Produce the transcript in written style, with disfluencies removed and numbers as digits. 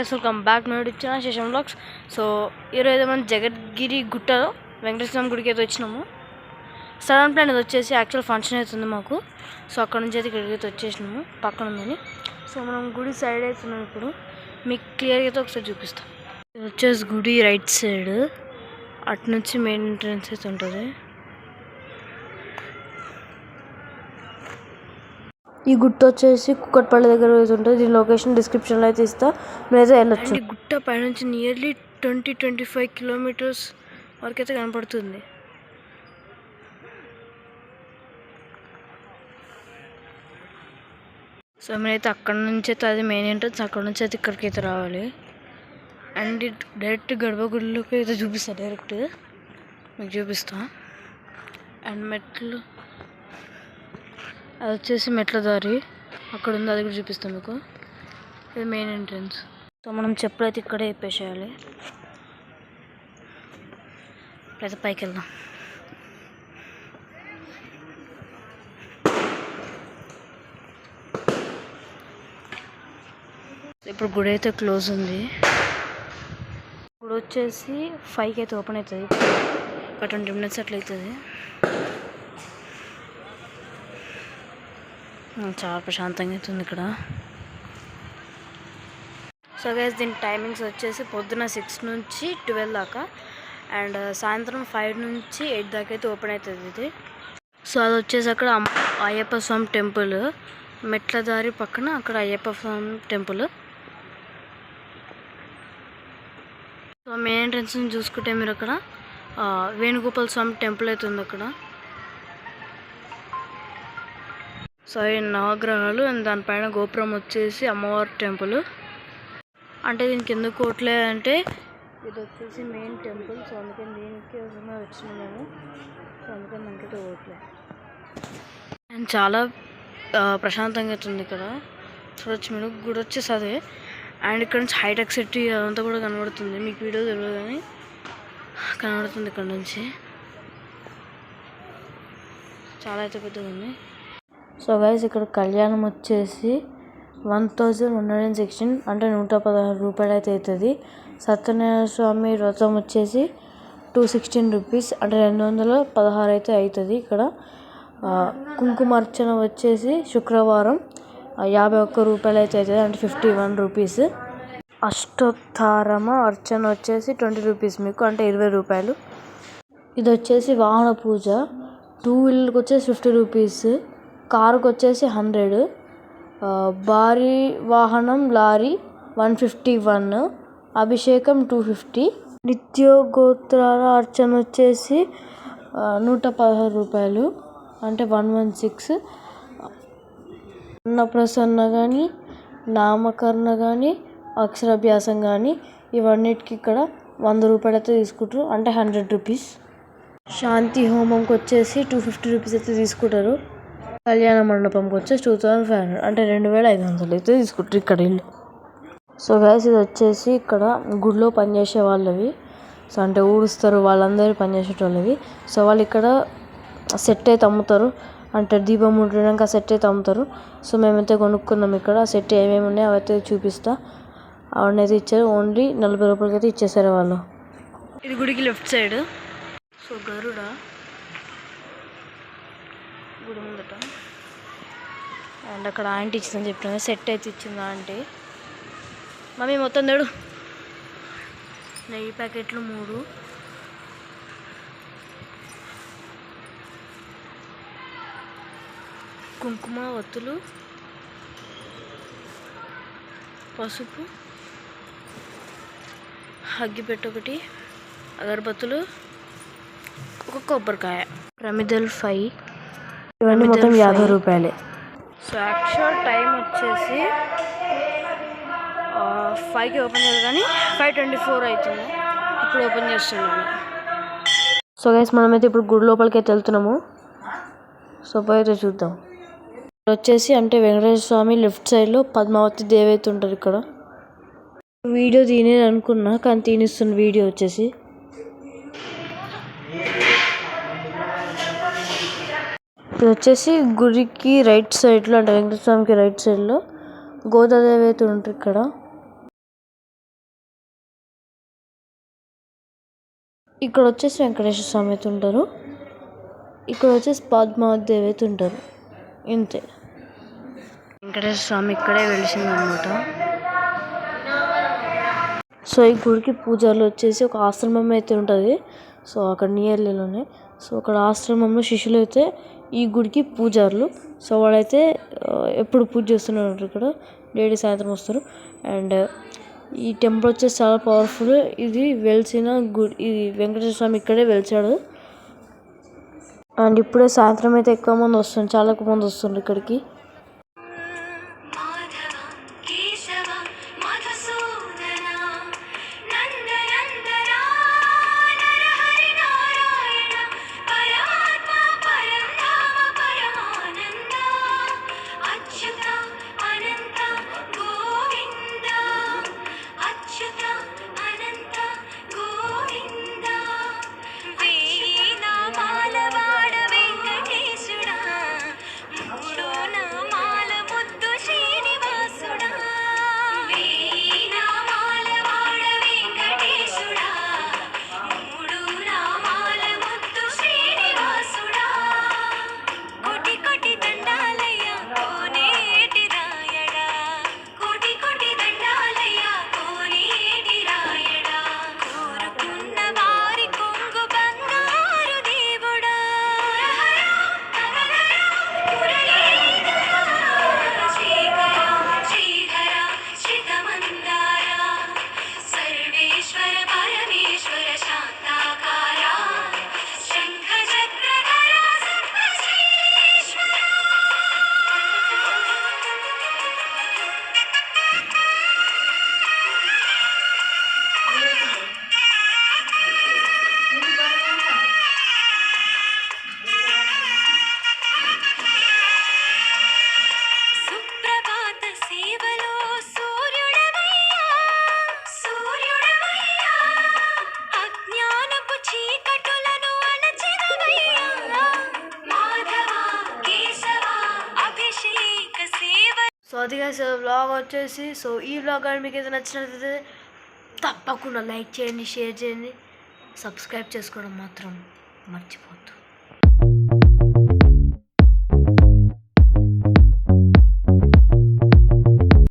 Guys, welcome back to శేషం vlogs. So ఈరోజు మనం జగద్గిరి గుట్టలో వెంకటేశ్వర స్వామి గుడికి అయితే వచ్చినాము. సడన్ ప్లాన్ ఇది వచ్చేసి యాక్చువల్ ఫంక్షన్ అవుతుంది మాకు. సో అక్కడ నుంచి అయితే ఇక్కడికి అయితే వచ్చేసినాము, పక్కన ఉందని. సో మనం గుడి సైడ్ అవుతున్నాం. ఇప్పుడు మీకు క్లియర్గా అయితే ఒకసారి చూపిస్తాం. ఇది వచ్చేసి గుడి రైట్ సైడ్, అటు నుంచి మెయిన్ ఎంట్రన్స్ అయితే ఉంటుంది. ఈ గుట్ట వచ్చేసి కుక్కట్పల్లి దగ్గర ఉంటుంది. దీని లొకేషన్ డిస్క్రిప్షన్లో అయితే ఇస్తా, మీరైతే వెళ్ళొచ్చు. ఈ గుట్ట పైనుంచి నియర్లీ 20-25 కిలోమీటర్స్ వరకు అయితే కనపడుతుంది. సో మీరైతే అక్కడ నుంచి అయితే అది మెయిన్ ఎంట్రన్స్, అక్కడ నుంచి అయితే ఇక్కడికి అయితే రావాలి. అండ్ డైరెక్ట్ గర్భగుడిలోకి అయితే చూపిస్తా, డైరెక్ట్ మీకు చూపిస్తా. అండ్ మెట్లు, అది వచ్చేసి మెట్ల దారి అక్కడ ఉంది, అది కూడా చూపిస్తాం మీకు. ఇది మెయిన్ ఎంట్రన్స్. సో మనం చెప్పులు అయితే ఇక్కడే ఇప్పేసేయాలి. ఇప్పుడైతే పైకి వెళ్దాం. ఇప్పుడు గుడి అయితే క్లోజ్ ఉంది. గుడి వచ్చేసి 5కి అయితే ఓపెన్ అవుతుంది. ఒక 20 minutes అట్లా అవుతుంది. చాలా ప్రశాంతంగా అవుతుంది ఇక్కడ. సో గైస్, దీని టైమింగ్స్ వచ్చేసి పొద్దున 6 నుంచి 12 దాకా, అండ్ సాయంత్రం 5 నుంచి 8 దాకా అయితే ఓపెన్ అవుతుంది ఇది. సో అది వచ్చేసి అక్కడ అయ్యప్ప స్వామి టెంపుల్, మెట్ల దారి పక్కన అక్కడ అయ్యప్ప స్వామి టెంపుల్. సో మెయిన్ ఎంట్రన్స్ నుంచి చూసుకుంటే మీరు అక్కడ వేణుగోపాల స్వామి టెంపుల్ అయితే ఉంది అక్కడ. సో ఈ నవగ్రహాలు, అండ్ దానిపైన గోపురం వచ్చేసి అమ్మవారి టెంపుల్. అంటే దీనికి ఎందుకు కోట్లే అంటే ఇది వచ్చేసి మెయిన్ టెంపుల్. సో అందుకని దీనికి వచ్చినాం మేము. సో అందుకని దానికైతే కోట్లే. అండ్ చాలా ప్రశాంతంగా అవుతుంది ఇక్కడ. చూడొచ్చు మీరు, గుడి వచ్చేసి అదే. అండ్ ఇక్కడ నుంచి హైటెక్ సిటీ అదంతా కూడా కనబడుతుంది. మీకు వీడియో తెలియదు కానీ కనబడుతుంది ఇక్కడ నుంచి. చాలా అయితే పెద్దగా ఉంది. సో గైస్, ఇక్కడ కళ్యాణం వచ్చేసి 1116 అంటే 116 రూపాయలు అయితే అవుతుంది. సత్యనారాయణ స్వామి వ్రతం వచ్చేసి 216 రూపీస్ అంటే 216 అయితే అవుతుంది ఇక్కడ. కుంకుమార్చన వచ్చేసి శుక్రవారం 51 రూపాయలు అయితే అవుతుంది అంటే 51 రూపీస్. అష్టోత్తరమ అర్చన వచ్చేసి 20 రూపీస్ మీకు అంటే 20 రూపాయలు. ఇది వచ్చేసి వాహన పూజ, 2 వీలర్కి వచ్చేసి 50 రూపీస్, కారుకి వచ్చేసి 100, భారీ వాహనం లారీ 151, అభిషేకం 250, నిత్యోగోత్రాల అర్చన వచ్చేసి 116 రూపాయలు అంటే 116. అన్నప్రసన్న కానీ, నామకరణ కానీ, అక్షరాభ్యాసం కానీ ఇవన్నిటికి ఇక్కడ 100 రూపాయలు అయితే తీసుకుంటారు అంటే 100 రూపీస్. శాంతి హోమంకి వచ్చేసి 250 రూపీస్ అయితే తీసుకుంటారు. కళ్యాణ మండపంకి వచ్చేసి 2500 అంటే 2500 అయితే తీసుకుంటారు ఇక్కడ ఇల్లు. సో గైస్, ఇది వచ్చేసి ఇక్కడ గుడిలో పనిచేసే వాళ్ళవి. సో అంటే ఊడుస్తారు, వాళ్ళందరూ పనిచేసేటోళ్ళవి. సో వాళ్ళు ఇక్కడ సెట్ అయితే అమ్ముతారు, అంటే దీపం ముట్టడానికి ఆ సెట్ అయితే అమ్ముతారు. సో మేమైతే కొనుక్కున్నాం ఇక్కడ. ఆ సెట్ ఏమేమి ఉన్నాయో అవైతే చూపిస్తా. అవన్నీ అయితే ఇచ్చారు, ఓన్లీ 40 రూపాయలకి అయితే ఇచ్చేసారు వాళ్ళు. ఇది గుడికి లెఫ్ట్ సైడ్. సో గరుడ గుడి ముందట, అండ్ అక్కడ ఆంటీ ఇచ్చిందని చెప్పిన సెట్ అయితే ఇచ్చింది ఆంటీ. మమ్మీ మొత్తం తెడు. నెయ్యి ప్యాకెట్లు 3, కుంకుమ ఒత్తులు, పసుపు, అగ్గిపెట్టు ఒకటి, అగరబత్తులు, ఒక కొబ్బరికాయ, ప్రమిదల్ 5, ఇవన్నీ మొత్తం 50 రూపాయలే. సో యాక్చువల్ టైం వచ్చేసి 5కి ఓపెన్ చేయాలి కానీ 5:24 అవుతుంది. ఇప్పుడు ఓపెన్ చేస్తున్నాను. సో గైస్, మనమైతే ఇప్పుడు గుడి లోపలికి అయితే వెళ్తున్నాము. సో పోయితే చూద్దాం. వచ్చేసి అంటే వెంకటేశ్వర స్వామి లెఫ్ట్ సైడ్లో పద్మావతి దేవి అయితే ఉంటారు ఇక్కడ. వీడియో తీనేది అనుకున్నా కానీ తీనిస్తున్న వీడియో వచ్చేసి. ఇది వచ్చేసి గుడికి రైట్ సైడ్లో అంటే వెంకటేశ్వర స్వామికి రైట్ సైడ్లో గోదాదేవి అయితే ఉంటారు ఇక్కడ. ఇక్కడ వచ్చేసి వెంకటేశ్వర స్వామి అయితే ఉంటారు. ఇక్కడ వచ్చేసి పద్మావతి అయితే ఉంటారు. ఇంతే. వెంకటేశ్వర స్వామి ఇక్కడే వెలిసిందనమాట. సో ఈ గుడికి పూజారులు వచ్చేసి ఒక ఆశ్రమం అయితే ఉంటుంది. సో అక్కడ నియర్లీలోనే. సో అక్కడ ఆశ్రమంలో శిష్యులు అయితే ఈ గుడికి పూజారులు. సో వాడైతే ఎప్పుడు పూజ చేస్తున్నారు. ఇక్కడ డైలీ సాయంత్రం వస్తారు. అండ్ ఈ టెంపుల్ వచ్చేసి చాలా పవర్ఫుల్. ఇది వెలిసిన గుడి. ఇది వెంకటేశ్వర స్వామి ఇక్కడే వెలిచాడు. అండ్ ఇప్పుడే సాయంత్రం అయితే ఎక్కువ మంది వస్తుంది. చాలా ఎక్కువ మంది వస్తుంది ఇక్కడికి. సో అది వ్లాగ్ వచ్చేసి. సో ఈ వ్లాగ్ కానీ మీకు ఏదైనా నచ్చినట్లయితే తప్పకుండా లైక్ చేయండి, షేర్ చేయండి, సబ్స్క్రైబ్ చేసుకోవడం మాత్రం మర్చిపోద్దు.